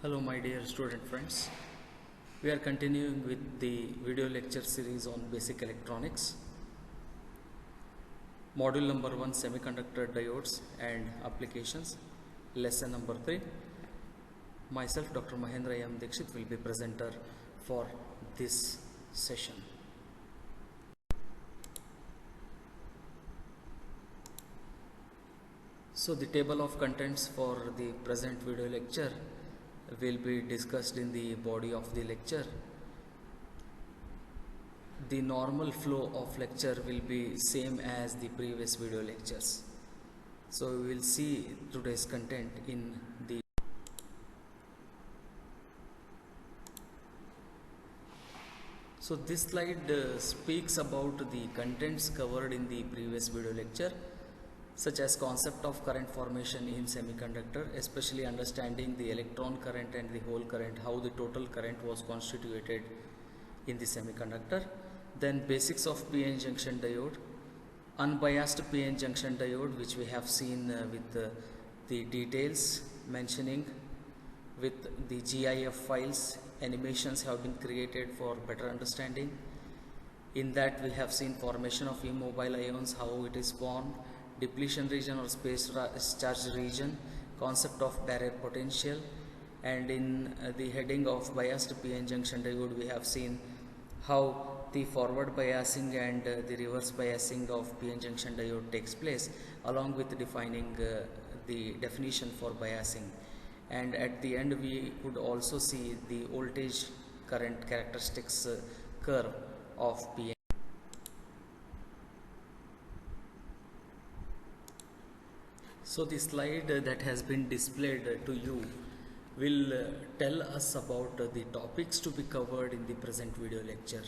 Hello my dear student friends. We are continuing with the video lecture series on basic electronics. Module number 1, semiconductor diodes and applications. Lesson number 3. Myself Dr. Mahendra M. Dikshit will be presenter for this session. So the table of contents for the present video lecture will be discussed in the body of the lecture. The normal flow of lecture will be same as the previous video lectures. So we will see today's content in the So this slide speaks about the contents covered in the previous video lecture, such as concept of current formation in semiconductor, especially understanding the electron current and the hole current, how the total current was constituted in the semiconductor. Then basics of p-n junction diode, unbiased p-n junction diode, which we have seen with the details mentioning with the GIF files. Animations have been created for better understanding. In that we have seen formation of immobile ions, how it is formed, depletion region or space charge region, concept of barrier potential, and in the heading of biased p-n junction diode we have seen how the forward biasing and the reverse biasing of p-n junction diode takes place, along with defining the definition for biasing. And at the end we could also see the voltage current characteristics curve of p-n. So the slide that has been displayed to you will tell us about the topics to be covered in the present video lecture.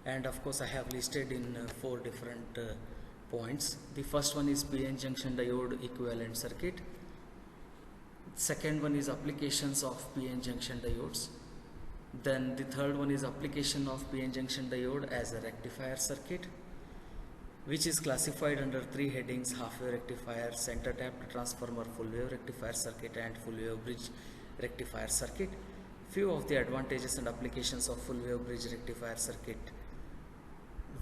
And of course I have listed in 4 different points. The first one is p-n junction diode equivalent circuit. Second one is applications of p-n junction diodes. Then the third one is application of p-n junction diode as a rectifier circuit, which is classified under 3 headings: half wave rectifier, center tapped transformer, full wave rectifier circuit, and full wave bridge rectifier circuit. Few of the advantages and applications of full wave bridge rectifier circuit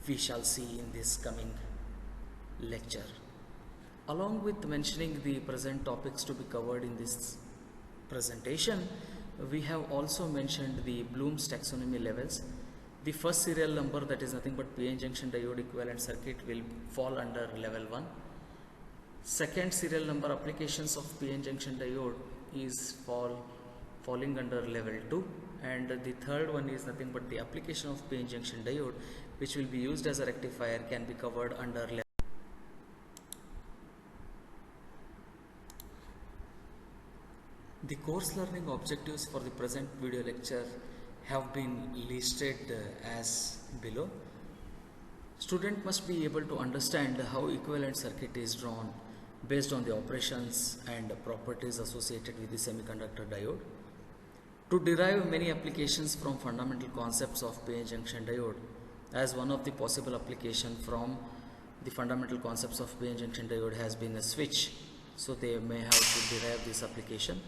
we shall see in this coming lecture. Along with mentioning the present topics to be covered in this presentation, we have also mentioned the Bloom's taxonomy levels. The first serial number, that is nothing but p-n junction diode equivalent circuit, will fall under level 1. Second serial number, applications of p-n junction diode, is falling under level 2. And the third one is nothing but the application of p-n junction diode, which will be used as a rectifier, can be covered under level. The course learning objectives for the present video lecture have been listed as below. Student must be able to understand how equivalent circuit is drawn based on the operations and properties associated with the semiconductor diode. To derive many applications from fundamental concepts of p-n junction diode, as one of the possible application from the fundamental concepts of p-n junction diode has been a switch, so they may have to derive this application.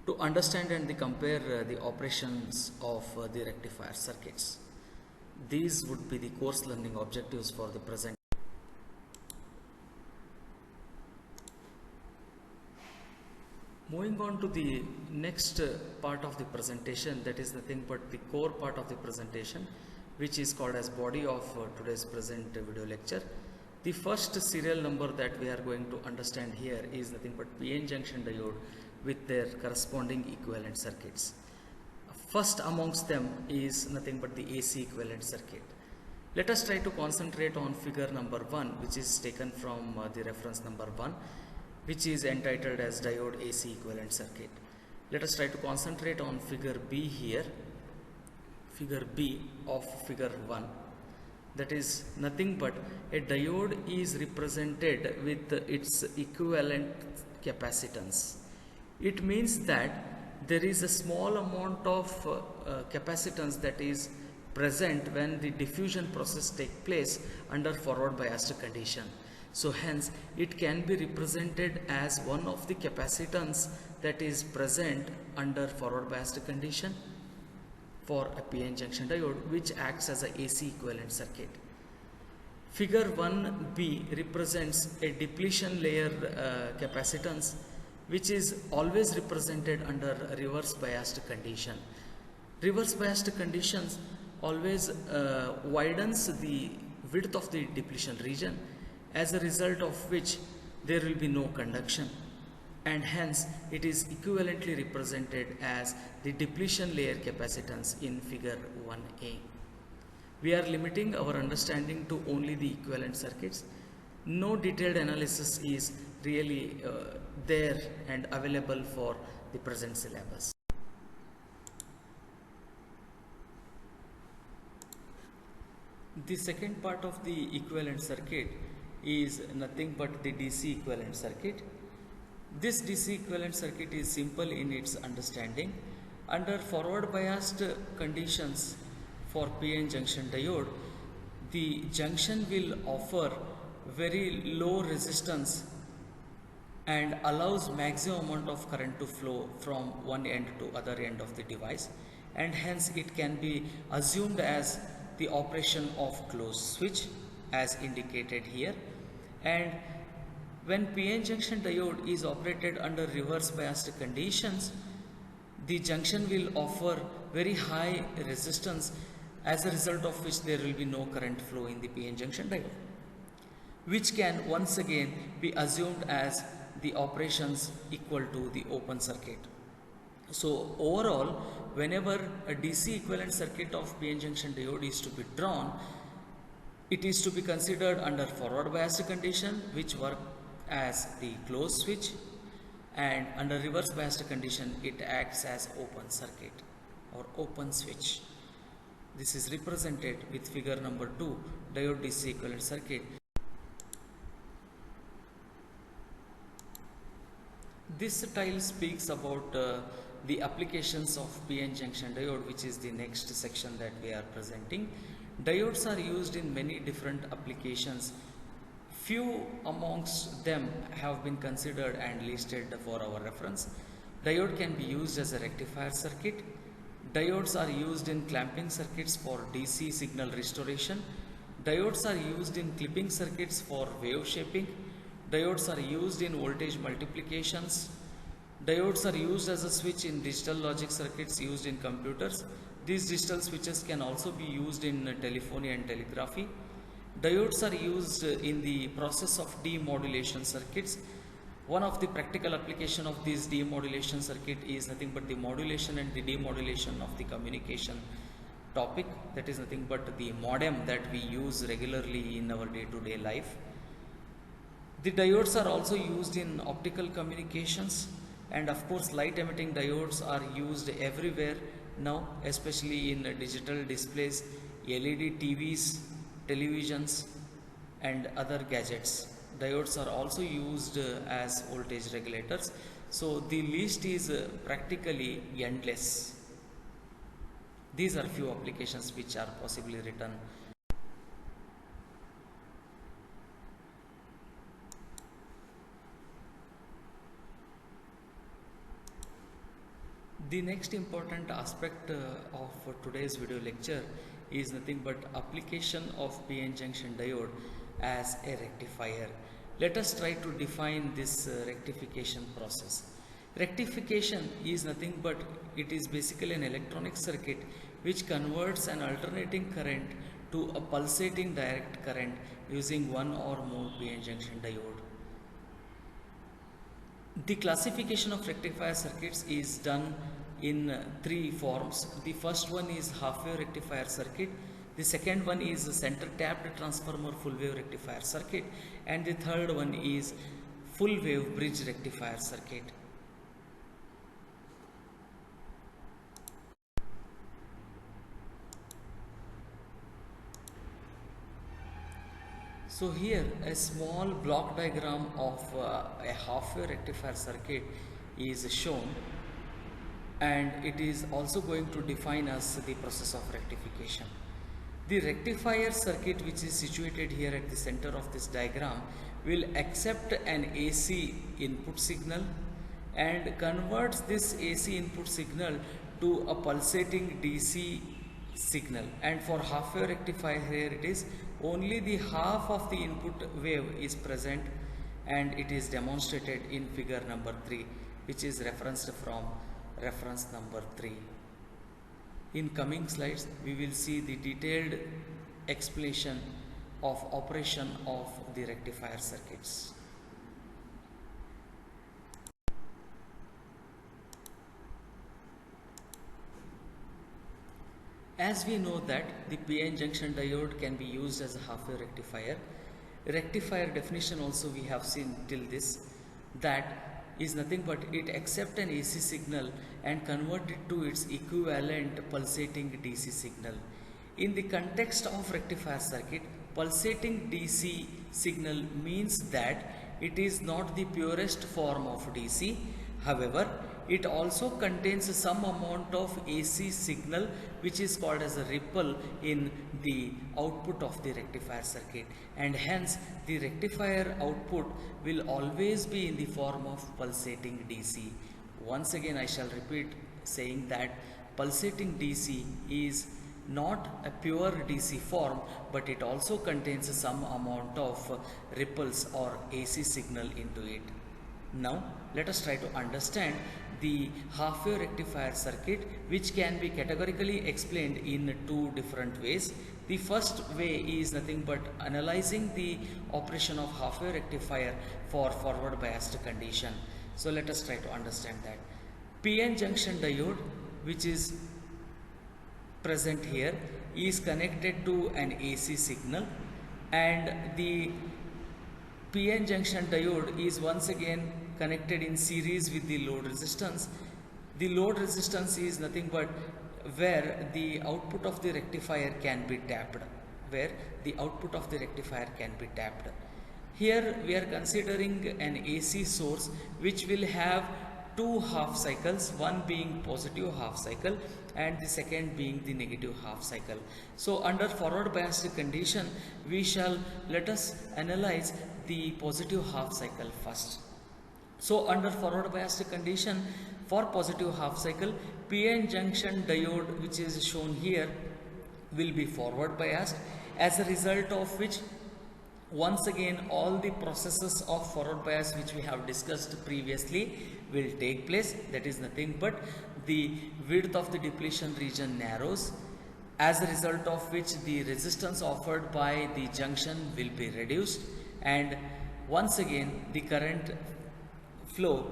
To understand and compare the operations of the rectifier circuits. These would be the course learning objectives for the present. Moving on to the next part of the presentation, that is nothing but the core part of the presentation, which is called as body of today's present video lecture. The first serial number that we are going to understand here is nothing but p-n junction diode with their corresponding equivalent circuits. First amongst them is nothing but the AC equivalent circuit. Let us try to concentrate on figure number 1, which is taken from the reference number 1, which is entitled as diode AC equivalent circuit. Let us try to concentrate on figure B here, figure B of figure 1. That is nothing but a diode is represented with its equivalent capacitance. It means that there is a small amount of capacitance that is present when the diffusion process takes place under forward biased condition. So hence it can be represented as one of the capacitance that is present under forward biased condition for a PN junction diode, which acts as a AC equivalent circuit. Figure 1b represents a depletion layer capacitance, which is always represented under reverse biased condition. Reverse biased conditions always widens the width of the depletion region, as a result of which there will be no conduction, and hence it is equivalently represented as the depletion layer capacitance in figure 1a. We are limiting our understanding to only the equivalent circuits. No detailed analysis is really there and available for the present syllabus. The second part of the equivalent circuit is nothing but the DC equivalent circuit. This DC equivalent circuit is simple in its understanding. Under forward biased conditions for PN junction diode, the junction will offer very low resistance and allows maximum amount of current to flow from one end to other end of the device, and hence it can be assumed as the operation of closed switch as indicated here. And when PN junction diode is operated under reverse biased conditions, the junction will offer very high resistance, as a result of which there will be no current flow in the PN junction diode, which can once again be assumed as the operations equal to the open circuit. So overall, whenever a DC equivalent circuit of PN junction diode is to be drawn, it is to be considered under forward biased condition, which work as the closed switch, and under reverse biased condition it acts as open circuit or open switch. This is represented with figure number 2, diode DC equivalent circuit. This tile speaks about the applications of PN junction diode, which is the next section that we are presenting. Diodes are used in many different applications. Few amongst them have been considered and listed for our reference. Diode can be used as a rectifier circuit. Diodes are used in clamping circuits for DC signal restoration. Diodes are used in clipping circuits for wave shaping. Diodes are used in voltage multiplications. Diodes are used as a switch in digital logic circuits used in computers. These digital switches can also be used in telephony and telegraphy. Diodes are used in the process of demodulation circuits. One of the practical application of this demodulation circuit is nothing but the modulation and the demodulation of the communication topic, that is nothing but the modem that we use regularly in our day-to-day life. The diodes are also used in optical communications, and of course light emitting diodes are used everywhere now, especially in digital displays, LED TVs, televisions and other gadgets. Diodes are also used as voltage regulators. So the list is practically endless. These are few applications which are possibly written. The next important aspect of today's video lecture is nothing but application of PN junction diode as a rectifier. Let us try to define this rectification process. Rectification is nothing but it is basically an electronic circuit which converts an alternating current to a pulsating direct current using one or more PN junction diode. The classification of rectifier circuits is done in three forms. The first one is half wave rectifier circuit, the second one is center tapped transformer full wave rectifier circuit, and the third one is full wave bridge rectifier circuit. So here a small block diagram of a half wave rectifier circuit is shown, and it is also going to define us the process of rectification. The rectifier circuit, which is situated here at the center of this diagram, will accept an AC input signal and converts this AC input signal to a pulsating DC signal. And for half wave rectifier, here it is only the half of the input wave is present, and it is demonstrated in figure number 3, which is referenced from reference number 3. In coming slides, we will see the detailed explanation of operation of the rectifier circuits. As we know that the PN junction diode can be used as a half wave rectifier. Rectifier definition also we have seen till this, that is nothing but it accepts an AC signal and convert it to its equivalent pulsating DC signal. In the context of rectifier circuit, pulsating DC signal means that it is not the purest form of DC. However, it also contains some amount of AC signal which is called as a ripple in the output of the rectifier circuit, and hence the rectifier output will always be in the form of pulsating DC. Once again I shall repeat saying that pulsating DC is not a pure DC form, but it also contains some amount of ripples or AC signal into it. Now let us try to understand the half wave rectifier circuit, which can be categorically explained in two different ways. The first way is nothing but analyzing the operation of half wave rectifier for forward biased condition. So let us try to understand that. PN junction diode, which is present here, is connected to an AC signal, and the PN junction diode is once again connected in series with the load resistance. The load resistance is nothing but where the output of the rectifier can be tapped, Here we are considering an AC source which will have two half cycles, one being positive half cycle and the second being the negative half cycle. So under forward biased condition, let us analyze the positive half cycle first. So under forward biased condition, for positive half cycle, PN junction diode, which is shown here, will be forward biased, as a result of which once again all the processes of forward bias which we have discussed previously will take place. That is nothing but the width of the depletion region narrows, as a result of which the resistance offered by the junction will be reduced, and once again the current flow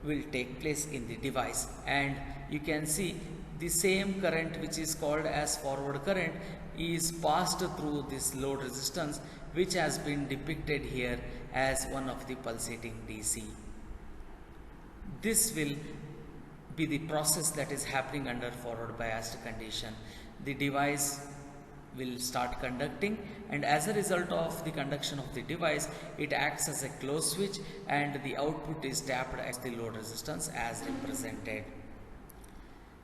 will take place in the device, and you can see the same current which is called as forward current is passed through this load resistance, which has been depicted here as one of the pulsating DC. This will be the process that is happening under forward biased condition. The device will start conducting, and as a result of the conduction of the device, it acts as a closed switch and the output is tapped as the load resistance as represented.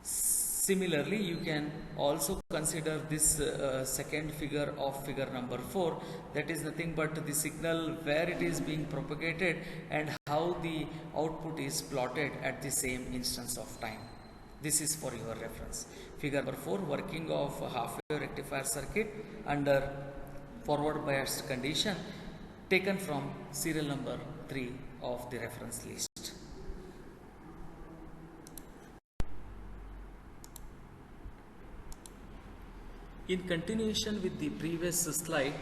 Similarly, you can also consider this second figure of figure number 4, that is nothing but the signal where it is being propagated and how the output is plotted at the same instance of time. This is for your reference. Figure number 4, working of half wave rectifier circuit under forward biased condition, taken from serial number 3 of the reference list. In continuation with the previous slide,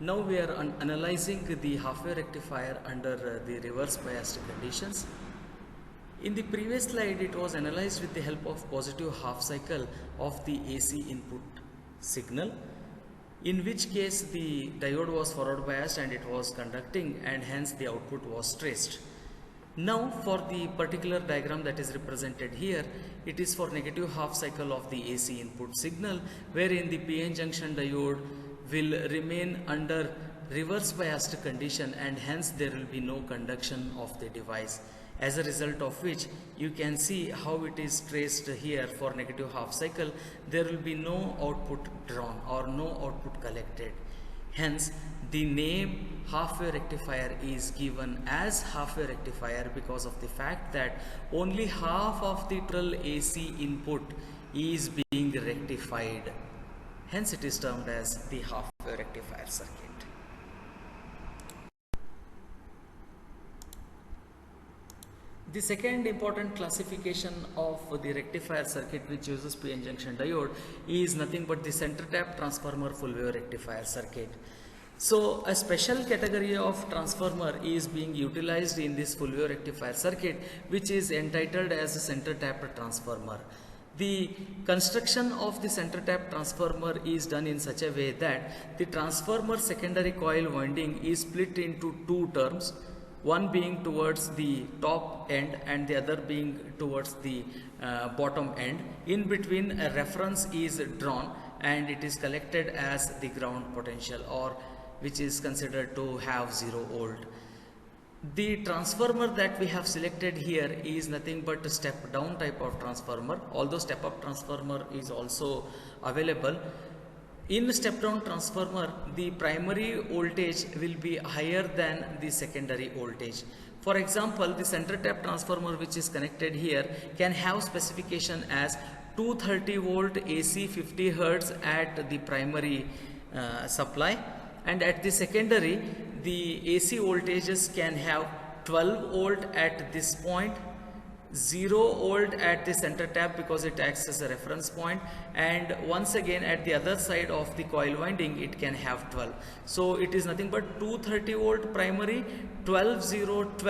now we are analyzing the half wave rectifier under the reverse biased conditions. In the previous slide, it was analyzed with the help of positive half cycle of the AC input signal, in which case the diode was forward biased and it was conducting, and hence the output was traced. Now for the particular diagram that is represented here, it is for negative half cycle of the AC input signal, wherein the PN junction diode will remain under reverse biased condition, and hence there will be no conduction of the device. As a result of which, you can see how it is traced here. For negative half cycle, there will be no output drawn or no output collected. Hence, the name half-wave rectifier is given as half-wave rectifier because of the fact that only half of the total AC input is being rectified. Hence it is termed as the half-wave rectifier circuit. The second important classification of the rectifier circuit which uses PN junction diode is nothing but the center tap transformer full wave rectifier circuit. So a special category of transformer is being utilized in this full wave rectifier circuit, which is entitled as a center tap transformer. The construction of the center tap transformer is done in such a way that the transformer secondary coil winding is split into two terms, one being towards the top end and the other being towards the bottom end. In between a reference is drawn and it is collected as the ground potential, or which is considered to have 0 volt. The transformer that we have selected here is nothing but a step down type of transformer, although step up transformer is also available. In step down transformer, the primary voltage will be higher than the secondary voltage. For example, the center tap transformer which is connected here can have specification as 230 volt AC 50 Hertz at the primary supply, and at the secondary the AC voltages can have 12 volt at this point, 0 volt at the center tap because it acts as a reference point, and once again at the other side of the coil winding it can have 12. So it is nothing but 230 volt primary, 12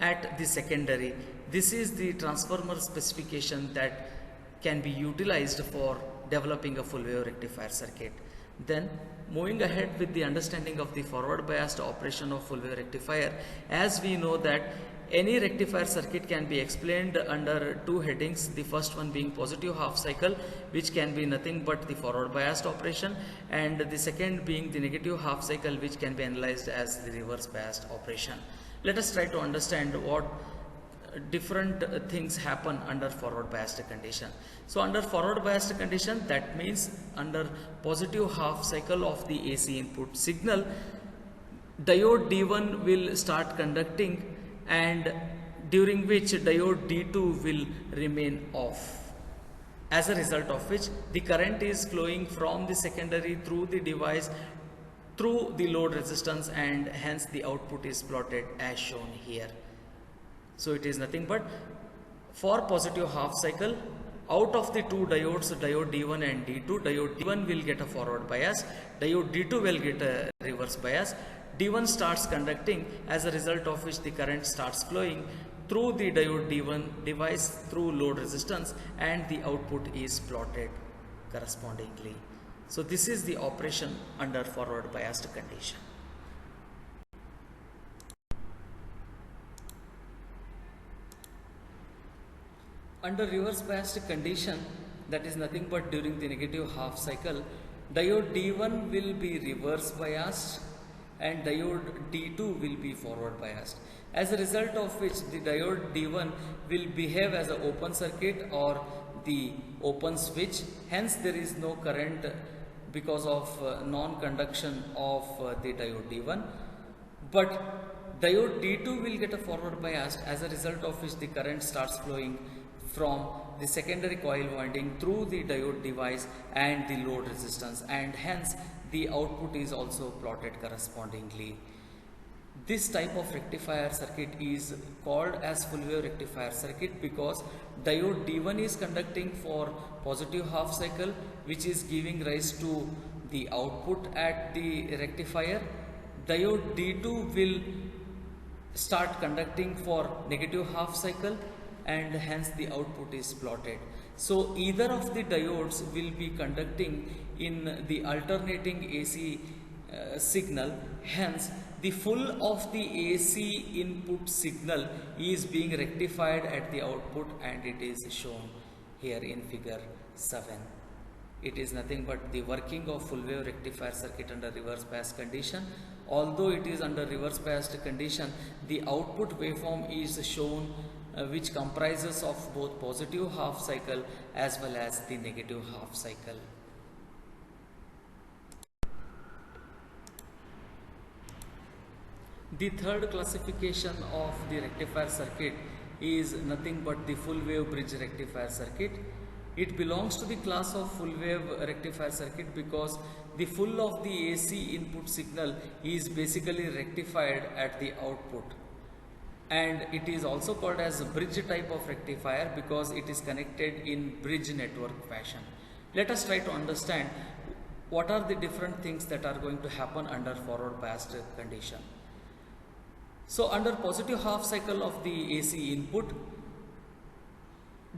at the secondary. This is the transformer specification that can be utilized for developing a full wave rectifier circuit. Then moving ahead with the understanding of the forward biased operation of full wave rectifier, as we know that any rectifier circuit can be explained under two headings. The first one being positive half cycle, which can be nothing but the forward biased operation, and the second being the negative half cycle, which can be analyzed as the reverse biased operation. Let us try to understand what different things happen under forward biased condition. So under forward biased condition, that means under positive half cycle of the AC input signal, diode D1 will start conducting, and during which diode D2 will remain off, as a result of which the current is flowing from the secondary through the device through the load resistance, and hence the output is plotted as shown here. So it is nothing but for positive half cycle, out of the two diodes, diode D1 and D2, diode D1 will get a forward bias, diode D2 will get a reverse bias. D1 starts conducting, as a result of which the current starts flowing through the diode D1 device through load resistance, and the output is plotted correspondingly. So this is the operation under forward biased condition. Under reverse biased condition, that is nothing but during the negative half cycle, diode D1 will be reverse biased and diode D2 will be forward biased, as a result of which the diode D1 will behave as an open circuit or the open switch. Hence there is no current because of non-conduction of the diode D1, but diode D2 will get a forward bias, as a result of which the current starts flowing from the secondary coil winding through the diode device and the load resistance, and hence the output is also plotted correspondingly. This type of rectifier circuit is called as full wave rectifier circuit because diode D1 is conducting for positive half cycle, which is giving rise to the output at the rectifier. Diode D2 will start conducting for negative half cycle, and hence the output is plotted. So either of the diodes will be conducting in the alternating AC signal, hence the full of the AC input signal is being rectified at the output, and it is shown here in figure 7. It is nothing but the working of full wave rectifier circuit under reverse bias condition. Although it is under reverse biased condition, the output waveform is shown which comprises of both positive half cycle as well as the negative half cycle. The third classification of the rectifier circuit is nothing but the full wave bridge rectifier circuit. It belongs to the class of full wave rectifier circuit because the full of the AC input signal is basically rectified at the output, and it is also called as a bridge type of rectifier because it is connected in bridge network fashion. Let us try to understand what are the different things that are going to happen under forward biased condition. So under positive half cycle of the AC input,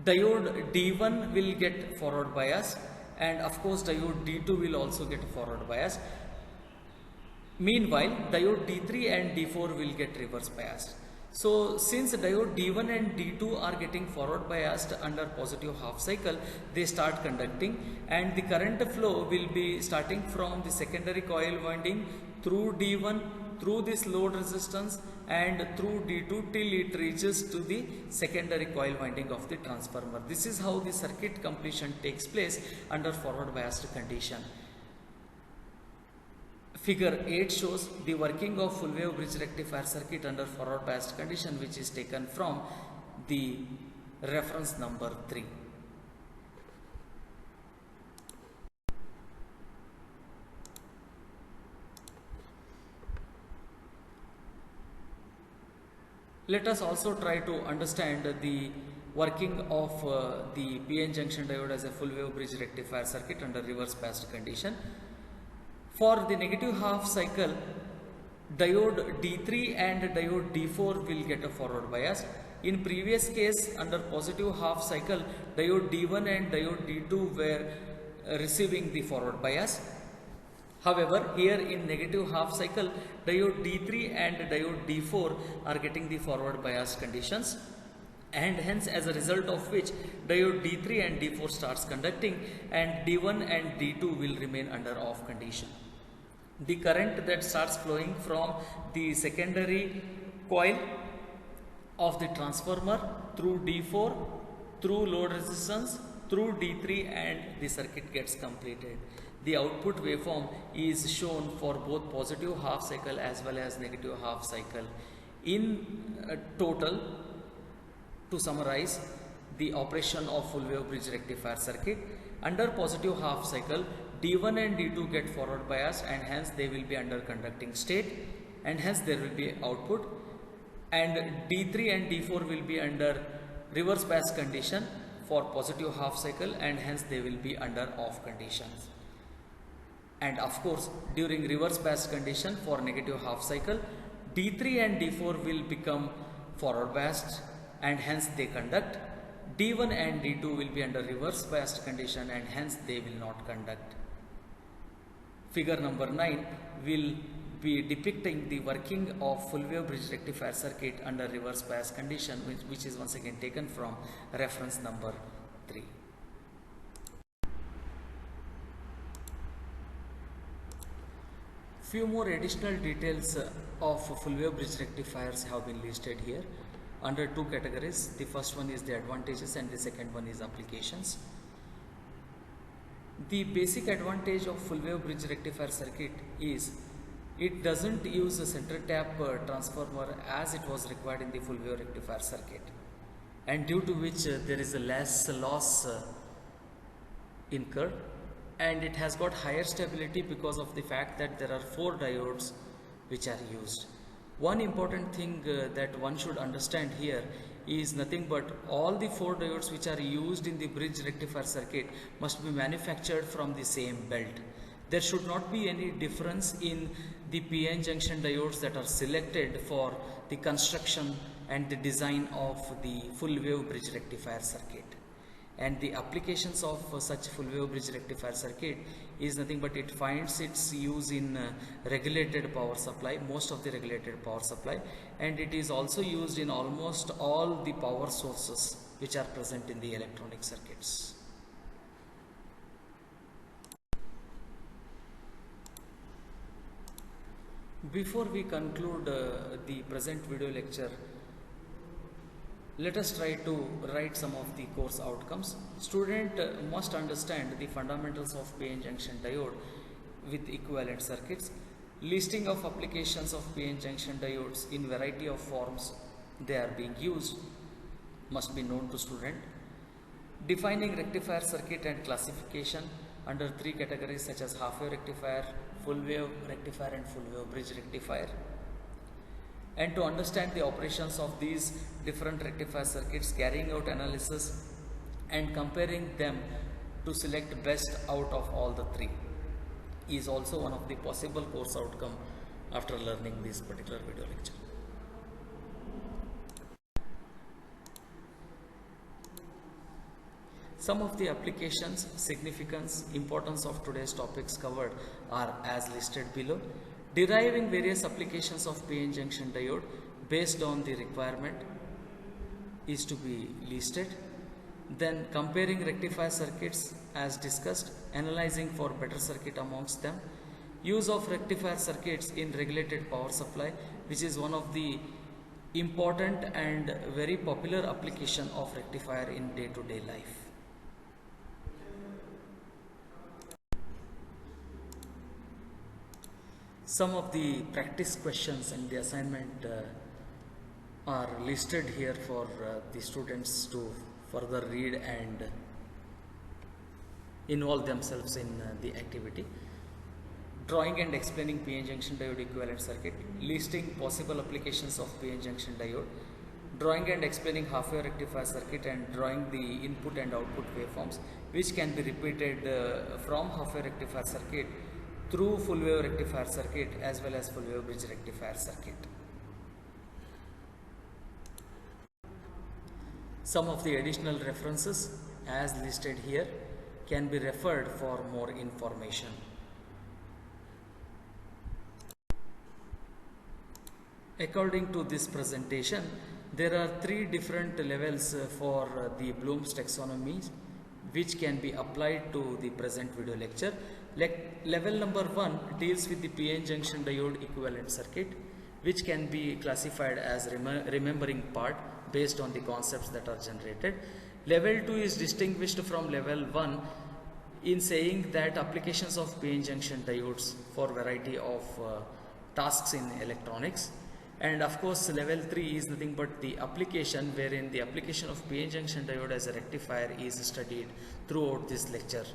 diode D1 will get forward bias, and of course diode D2 will also get forward bias. Meanwhile, diode D3 and D4 will get reverse biased. So since diode D1 and D2 are getting forward biased under positive half cycle, they start conducting, and the current flow will be starting from the secondary coil winding through D1, through this load resistance, and through D2 till it reaches to the secondary coil winding of the transformer. This is how the circuit completion takes place under forward biased condition. Figure 8 shows the working of full wave bridge rectifier circuit under forward biased condition, which is taken from the reference number 3. Let us also try to understand the working of the PN junction diode as a full wave bridge rectifier circuit under reverse biased condition. For the negative half cycle, diode D3 and diode D4 will get a forward bias. In previous case, under positive half cycle, diode D1 and diode D2 were receiving the forward bias. However, here in negative half cycle, diode D3 and diode D4 are getting the forward bias conditions, and hence as a result of which diode D3 and D4 starts conducting, and D1 and D2 will remain under off condition. The current that starts flowing from the secondary coil of the transformer through D4, through load resistance, through D3, and the circuit gets completed. The output waveform is shown for both positive half cycle as well as negative half cycle. In total, to summarize the operation of full wave bridge rectifier circuit, under positive half cycle, D1 and D2 get forward bias, and hence they will be under conducting state, and hence there will be output, and D3 and D4 will be under reverse bias condition for positive half cycle, and hence they will be under off conditions. And of course, during reverse bias condition for negative half cycle, D3 and D4 will become forward biased, and hence they conduct. D1 and D2 will be under reverse biased condition, and hence they will not conduct. Figure number 9 will be depicting the working of full wave bridge rectifier circuit under reverse bias condition, which is once again taken from reference number 3. Few more additional details of full wave bridge rectifiers have been listed here under two categories. The first one is the advantages and the second one is applications. The basic advantage of full wave bridge rectifier circuit is it doesn't use a center tap transformer as it was required in the full wave rectifier circuit, and due to which there is a less loss incurred, and it has got higher stability because of the fact that there are 4 diodes which are used. One important thing that one should understand here is nothing but all the 4 diodes which are used in the bridge rectifier circuit must be manufactured from the same belt. There should not be any difference in the PN junction diodes that are selected for the construction and the design of the full wave bridge rectifier circuit. And the applications of such full wave bridge rectifier circuit is nothing but it finds its use in regulated power supply, most of the regulated power supply, and it is also used in almost all the power sources which are present in the electronic circuits. Before we conclude the present video lecture, let us try to write some of the course outcomes. Student must understand the fundamentals of PN junction diode with equivalent circuits, Listing of applications of PN junction diodes in variety of forms they are being used must be known to student. Defining rectifier circuit and classification under three categories such as half wave rectifier, full wave rectifier and full wave bridge rectifier. And to understand the operations of these different rectifier circuits, carrying out analysis and comparing them to select best out of all the three is also one of the possible course outcome after learning this particular video lecture. Some of the applications, significance, importance of today's topics covered are as listed below. Deriving various applications of PN junction diode based on the requirement is to be listed. Then comparing rectifier circuits as discussed, analyzing for better circuit amongst them. Use of rectifier circuits in regulated power supply, which is one of the important and very popular application of rectifier in day-to-day life. Some of the practice questions and the assignment are listed here for the students to further read and involve themselves in the activity. Drawing and explaining PN junction diode equivalent circuit, listing possible applications of PN junction diode, drawing and explaining half wave rectifier circuit and drawing the input and output waveforms which can be repeated from half wave rectifier circuit through full wave rectifier circuit as well as full wave bridge rectifier circuit. Some of the additional references as listed here can be referred for more information. According to this presentation, there are three different levels for the Bloom's taxonomy which can be applied to the present video lecture. Level number 1 deals with the PN junction diode equivalent circuit, which can be classified as remembering part based on the concepts that are generated. Level 2 is distinguished from level 1 in saying that applications of PN junction diodes for variety of tasks in electronics. And of course, level 3 is nothing but the application wherein the application of PN junction diode as a rectifier is studied throughout this lecture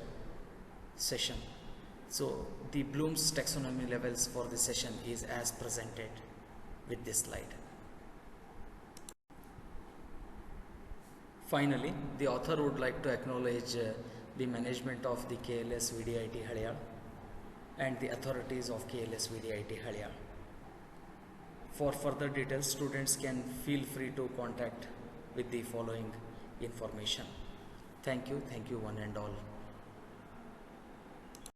session. So the Bloom's taxonomy levels for this session is as presented with this slide. Finally, the author would like to acknowledge the management of the KLS VDIT Haliyal and the authorities of KLS VDIT Haliyal. For further details, students can feel free to contact with the following information. Thank you one and all.